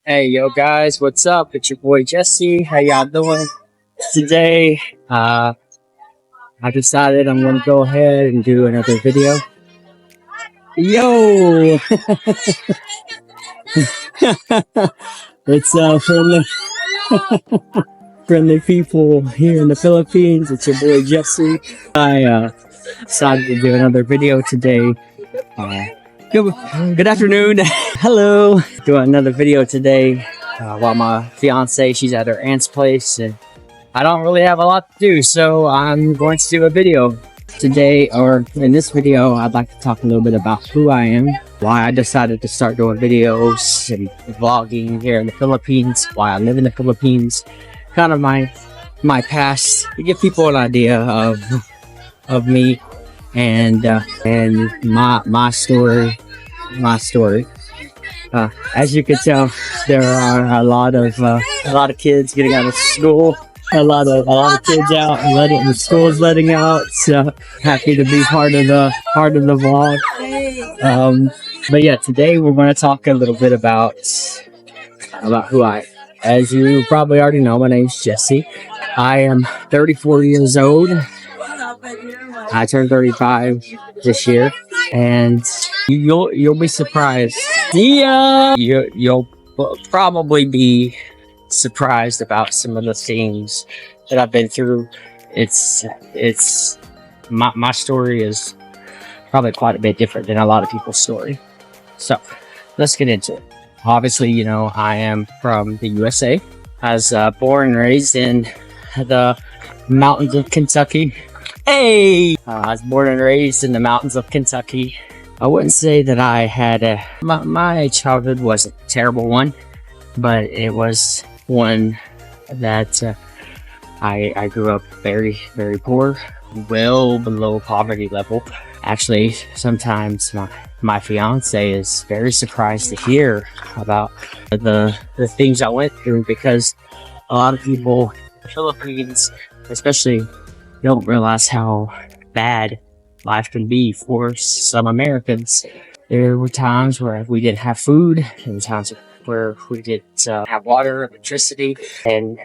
Hey, yo, guys, what's up? It's your boy Jesse. How y'all doing? Today, I decided I'm gonna go ahead and do another video. Yo, it's friendly people here in the Philippines. It's your boy Jesse. I decided to do another video today. Uh, good afternoon. Hello. Doing another video today while my fiance, she's at her aunt's place, and I don't really have a lot to do, so I'm going to do a video today. Or in this video, I'd like to talk a little bit about who I am, why I decided to start doing videos and vlogging here in the Philippines, why I live in the Philippines, kind of my past, to give people an idea of me and my story. As you can tell, there are a lot of kids getting out of school. A lot of kids out and the school's letting out. So happy to be part of the vlog. But yeah, today we're going to talk a little bit about who I am. As you probably already know, my name's Jesse. I am 34 years old. I turned 35 this year, and you'll be surprised. You'll probably be surprised about some of the things that I've been through. It's my story is probably quite a bit different than a lot of people's story. So let's get into it. Obviously, you know, I am from the USA. I was born and raised in the mountains of Kentucky. Hey! I was born and raised in the mountains of Kentucky. I wouldn't say that I had my childhood wasn't a terrible one, but it was one that I grew up very, very poor, well below poverty level. Actually, sometimes my fiance is very surprised to hear about the things I went through, because a lot of people in the Philippines, especially, don't realize how bad life can be for some Americans. There were times where we didn't have food. There were times where we didn't have water, electricity, and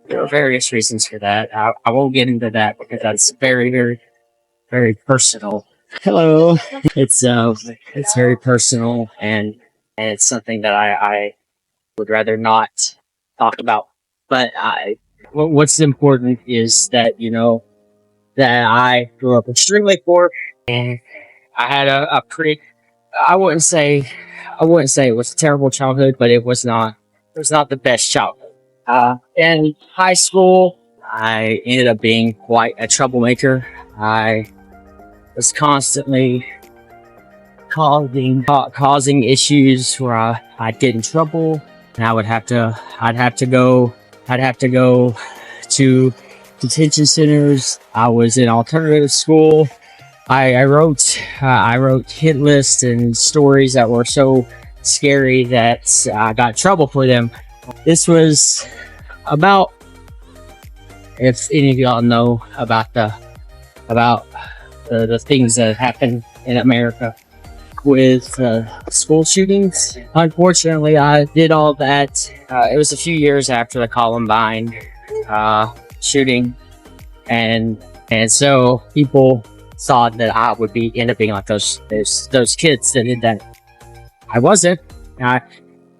there are various reasons for that. I won't get into that because that's very, very, very personal. Hello. It's very personal, and it's something that I would rather not talk about. But what's important is that, you know, that I grew up extremely poor, and I had a pretty, I wouldn't say it was a terrible childhood, but it was not the best childhood. In high school, I ended up being quite a troublemaker. I was constantly causing issues where I'd get in trouble, and I'd have to go to detention centers. I was in alternative school. I wrote hit lists and stories that were so scary that I got in trouble for them. This was about, if any of y'all know about the things that happen in America with school shootings. Unfortunately, I did all that. It was a few years after the Columbine shooting, and so people thought that I would end up being like those kids that did that. I wasn't.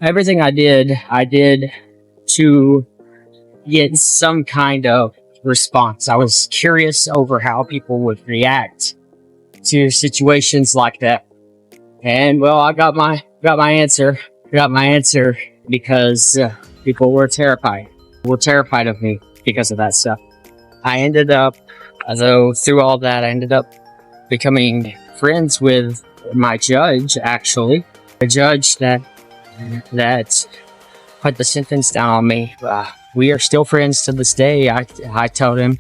Everything I did to get some kind of response. I was curious over how people would react to situations like that, and well, I got my answer. Because people were terrified of me because of that stuff. I ended up, through all that, I ended up becoming friends with my judge, actually. The judge that put the sentence down on me. We are still friends to this day. I told him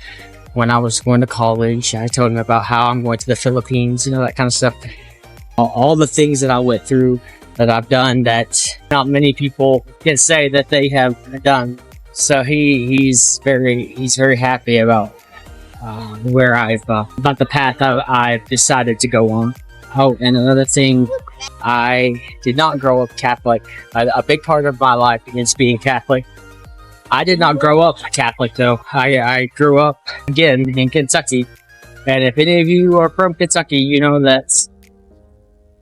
when I was going to college, I told him about how I'm going to the Philippines, you know, that kind of stuff. All the things that I went through, that I've done, that not many people can say that they have done. So he's very happy about about the path I've decided to go on. Oh, and another thing I did not grow up Catholic. A big part of my life is being Catholic. I did not grow up Catholic though. I grew up again in Kentucky. And if any of you are from Kentucky, you know that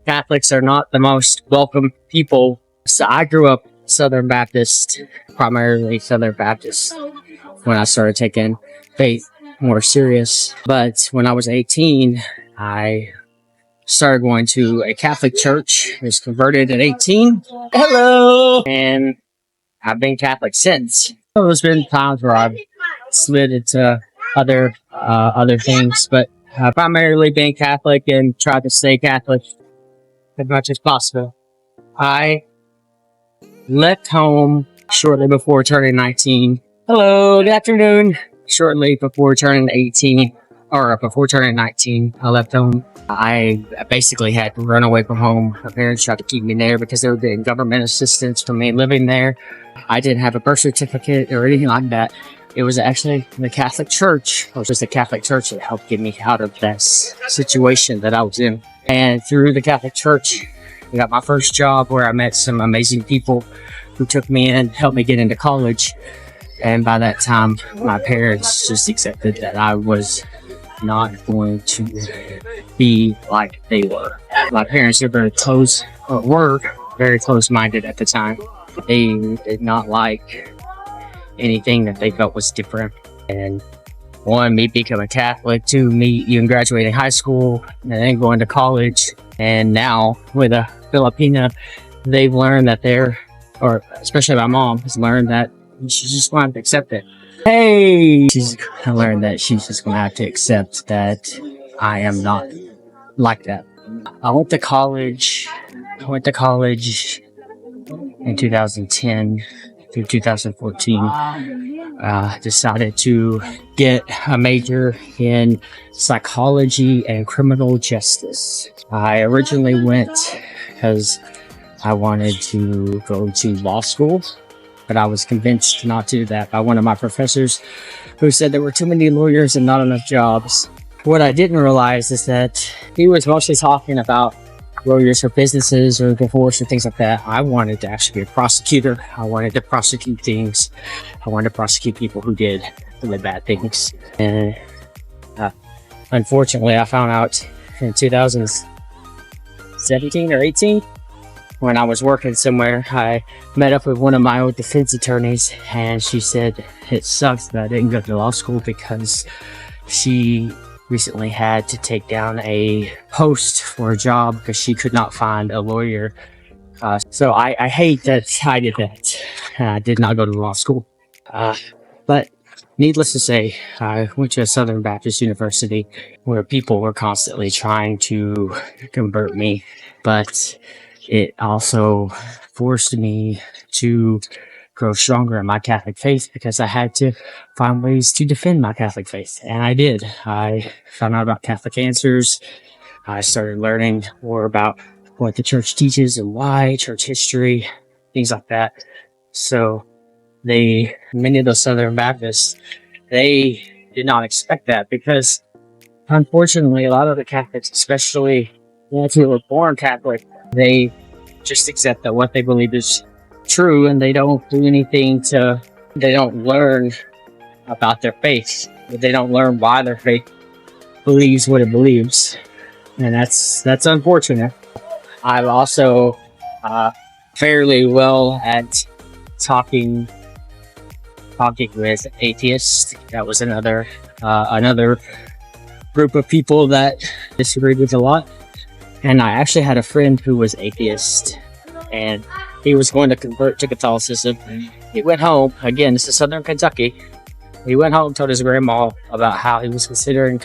Catholics are not the most welcome people. So I grew up Southern Baptist, primarily Southern Baptist, when I started taking faith more serious. But when I was 18, I started going to a Catholic church. I was converted at 18. Hello! And I've been Catholic since. There's been times where I've slid into other things, but primarily being Catholic and tried to stay Catholic as much as possible. I left home shortly before turning 19. Hello, good afternoon. Shortly before turning 18, or before turning 19, I left home. I basically had to run away from home. My parents tried to keep me there because they were getting government assistance for me living there. I didn't have a birth certificate or anything like that. It was actually the Catholic Church. It was just the Catholic Church that helped get me out of that situation that I was in. And through the Catholic Church, I got my first job where I met some amazing people who took me in, helped me get into college. And by that time, my parents just accepted that I was not going to be like they were. My parents were very close-minded at the time. They did not like anything that they felt was different. And one, me becoming Catholic, two, me even graduating high school and then going to college. And now with a Filipina, they've learned that or especially my mom has learned that she's just going to have to accept it. Hey! She's learned that she's just going to have to accept that I am not like that. I went to college in 2010 through 2014. Decided to get a major in psychology and criminal justice. I originally went because I wanted to go to law school, but I was convinced not to do that by one of my professors who said there were too many lawyers and not enough jobs. What I didn't realize is that he was mostly talking about lawyers for businesses or divorce or things like that. I wanted to actually be a prosecutor. I wanted to prosecute things. I wanted to prosecute people who did really bad things. And unfortunately, I found out in 2017 or 18, when I was working somewhere, I met up with one of my old defense attorneys, and she said it sucks that I didn't go to law school because she recently had to take down a post for a job because she could not find a lawyer. So I hate that I did that. I did not go to law school. But needless to say, I went to a Southern Baptist University where people were constantly trying to convert me, but it also forced me to grow stronger in my Catholic faith because I had to find ways to defend my Catholic faith. And I did. I found out about Catholic Answers. I started learning more about what the church teaches and why, church history, things like that. So many of those Southern Baptists, they did not expect that because unfortunately a lot of the Catholics, especially ones who were born Catholic, they just accept that what they believe is true and they don't do anything they don't learn about their faith. They don't learn why their faith believes what it believes. And that's unfortunate. I'm also fairly well at talking with atheists. That was another group of people that disagreed with a lot. And I actually had a friend who was atheist, and he was going to convert to Catholicism. He went home, again, this is Southern Kentucky. He went home and told his grandma about how he was considering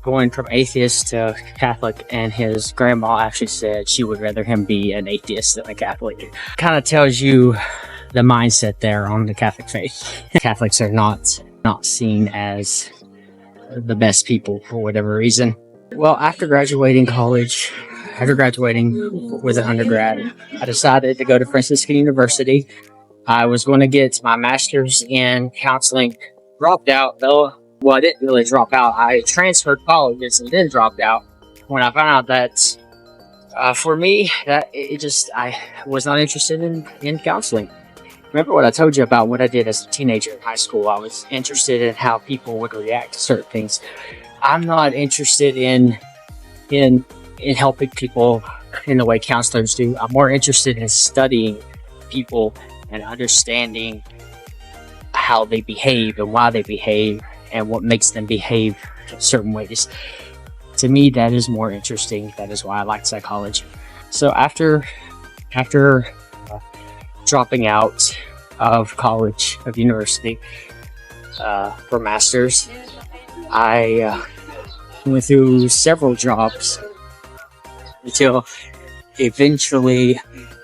going from atheist to Catholic, and his grandma actually said she would rather him be an atheist than a Catholic. Kind of tells you the mindset there on the Catholic faith. Catholics are not seen as the best people for whatever reason. Well, after graduating with an undergrad, I decided to go to Franciscan University. I was going to get my master's in counseling. Dropped out, though. Well, I didn't really drop out. I transferred colleges and then dropped out when I found out that For me, I was not interested in counseling. Remember what I told you about what I did as a teenager in high school? I was interested in how people would react to certain things. I'm not interested in helping people in the way counselors do. I'm more interested in studying people and understanding how they behave and why they behave and what makes them behave certain ways. To me, that is more interesting. That is why I like psychology. So after dropping out of college, of university, for masters, I went through several jobs until eventually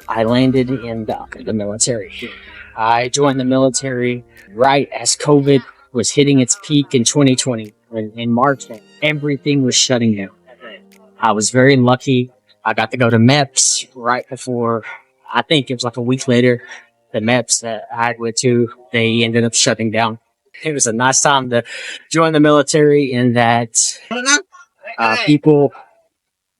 I landed in the military. I joined the military right as COVID was hitting its peak in 2020. In March, everything was shutting down. I was very lucky. I got to go to MEPS right before, I think it was like a week later, the MEPS that I went to, they ended up shutting down. It was a nice time to join the military in that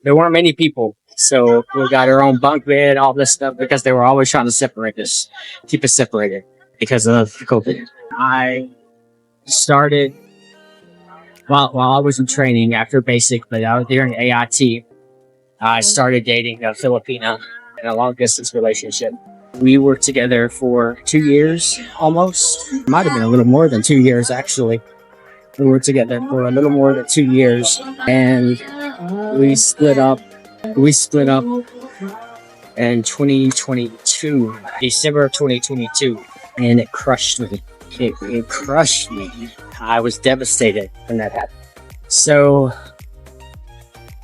there weren't many people. So we got our own bunk bed, all this stuff, because they were always trying to separate us, keep us separated because of COVID. I started while I was in training after basic, but I was during AIT. I started dating a Filipina in a long distance relationship. We were together for 2 years almost. Might have been a little more than 2 years actually. We were together for a little more than 2 years and we split up. We split up in 2022, December of 2022, and it crushed me. It crushed me. I was devastated when that happened. So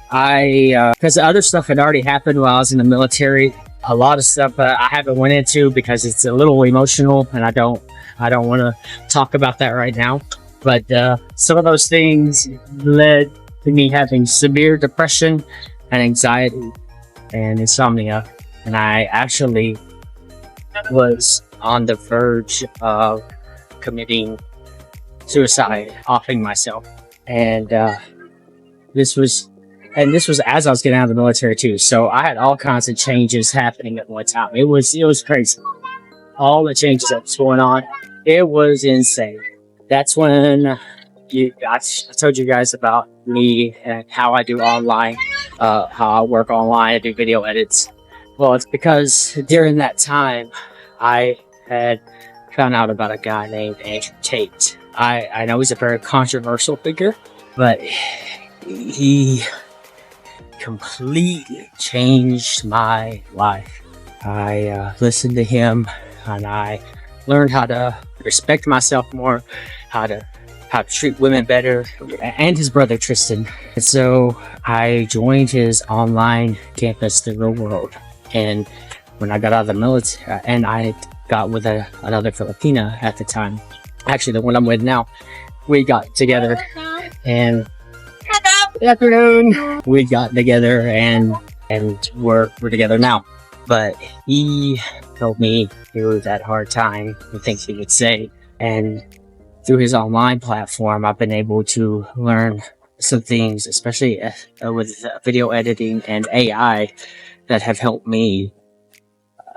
because the other stuff had already happened while I was in the military, a lot of stuff I haven't went into because it's a little emotional, and I don't want to talk about that right now. But some of those things led to me having severe depression and anxiety and insomnia, and I actually was on the verge of committing suicide, offing myself. And this was as I was getting out of the military too. So I had all kinds of changes happening at one time. It was crazy. All the changes that was going on. It was insane. That's when I told you guys about me and how I do online, how I work online, I do video edits. Well, it's because during that time, I had found out about a guy named Andrew Tate. I know he's a very controversial figure, but he completely changed my life. I listened to him and I learned how to respect myself more, how to treat women better, and his brother Tristan. And so I joined his online campus, The Real World. And when I got out of the military, and I got with another Filipina at the time, actually the one I'm with now, we got together and good afternoon. We got together and we're together now. But he helped me through that hard time, the things he would say. And through his online platform, I've been able to learn some things, especially with video editing and AI, that have helped me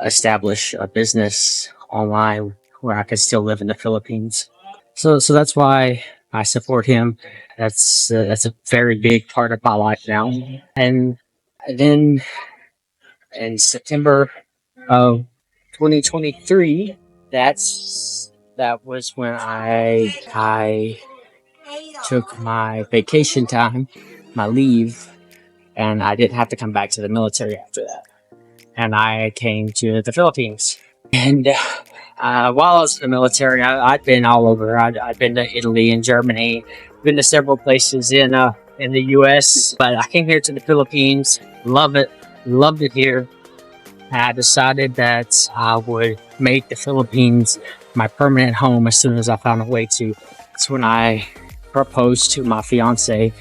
establish a business online where I can still live in the Philippines. So that's why I support him. That's a very big part of my life now. And then in September of 2023, that was when I took my vacation time, my leave, and I didn't have to come back to the military after that. And I came to the Philippines. And while I was in the military, I'd been all over. I'd been to Italy and Germany, been to several places in the U.S. But I came here to the Philippines, loved it here. I decided that I would make the Philippines my permanent home as soon as I found a way to. That's when I proposed to my fiance.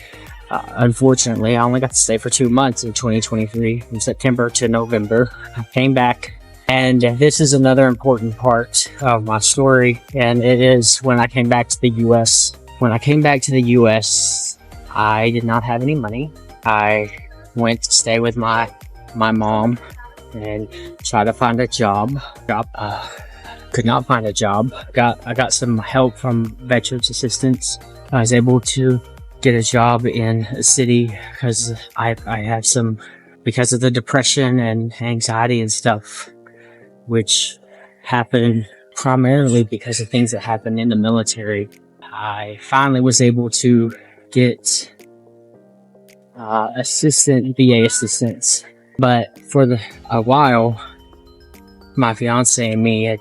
Unfortunately, I only got to stay for 2 months in 2023, from September to November. I came back, and this is another important part of my story, and it is when I came back to the U.S. When I came back to the U.S., I did not have any money. I went to stay with my my mom and try to find a job. Could not find a job. I got some help from Veterans Assistance. I was able to get a job in a city because I have some, because of the depression and anxiety and stuff, which happened primarily because of things that happened in the military. I finally was able to get VA assistance, but for a while, my fiance and me had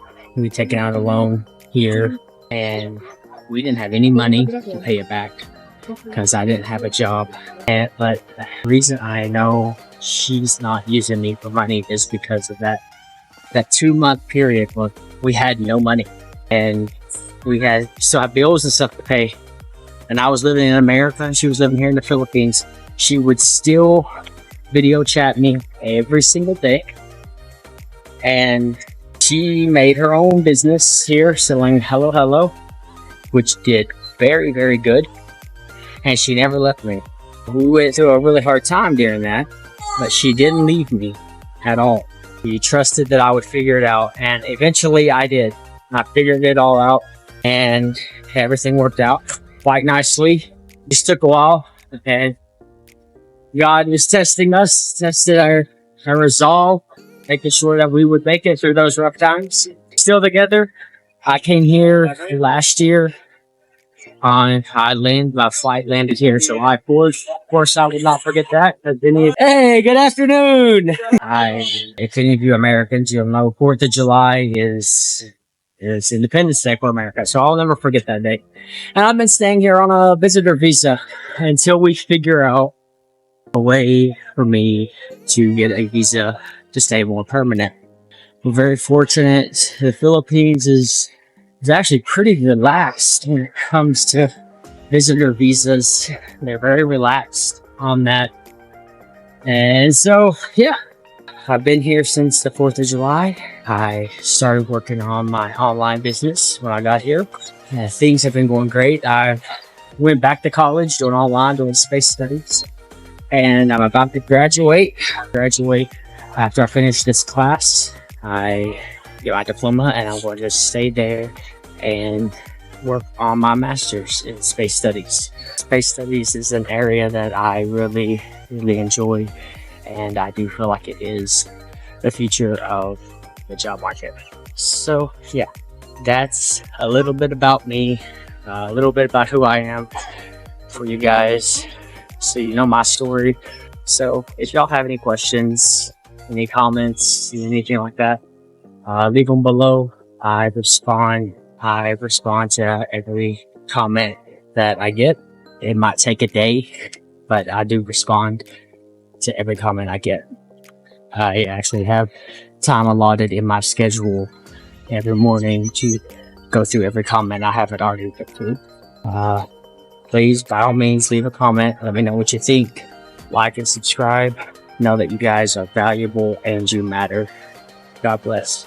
taken out a loan here, and we didn't have any money to pay it back because I didn't have a job. But the reason I know she's not using me for money is because of that 2-month period when we had no money and we still had bills and stuff to pay. And I was living in America and she was living here in the Philippines. She would still video chat me every single day. And she made her own business here selling Hello Hello, which did very, very good. And she never left me. We went through a really hard time during that, but she didn't leave me at all. She trusted that I would figure it out, and eventually I did. I figured it all out, and everything worked out quite nicely. It just took a while, and God was testing us, tested our resolve, making sure that we would make it through those rough times. Still together. I came here last year. My flight landed here July 4th. Of course, I will not forget that. Hey, good afternoon! If any of you Americans, you'll know 4th of July is Independence Day for America, so I'll never forget that day. And I've been staying here on a visitor visa until we figure out a way for me to get a visa to stay more permanent. We're very fortunate. The Philippines is actually pretty relaxed when it comes to visitor visas. They're very relaxed on that. And so, yeah, I've been here since the 4th of July. I started working on my online business when I got here. Things have been going great. I went back to college doing space studies. And I'm about to graduate. After I finish this class, I get my diploma and I'm going to stay there and work on my master's in space studies. Space studies is an area that I really, really enjoy, and I do feel like it is the future of the job market. So yeah, that's a little bit about me, a little bit about who I am for you guys, so you know my story. So if y'all have any questions, any comments, anything like that, leave them below. I respond to every comment that I get. It might take a day, but I do respond to every comment I get. I actually have time allotted in my schedule every morning to go through every comment I haven't already looked through. Please, by all means, leave a comment. Let me know what you think. Like and subscribe. Know that you guys are valuable and you matter. God bless.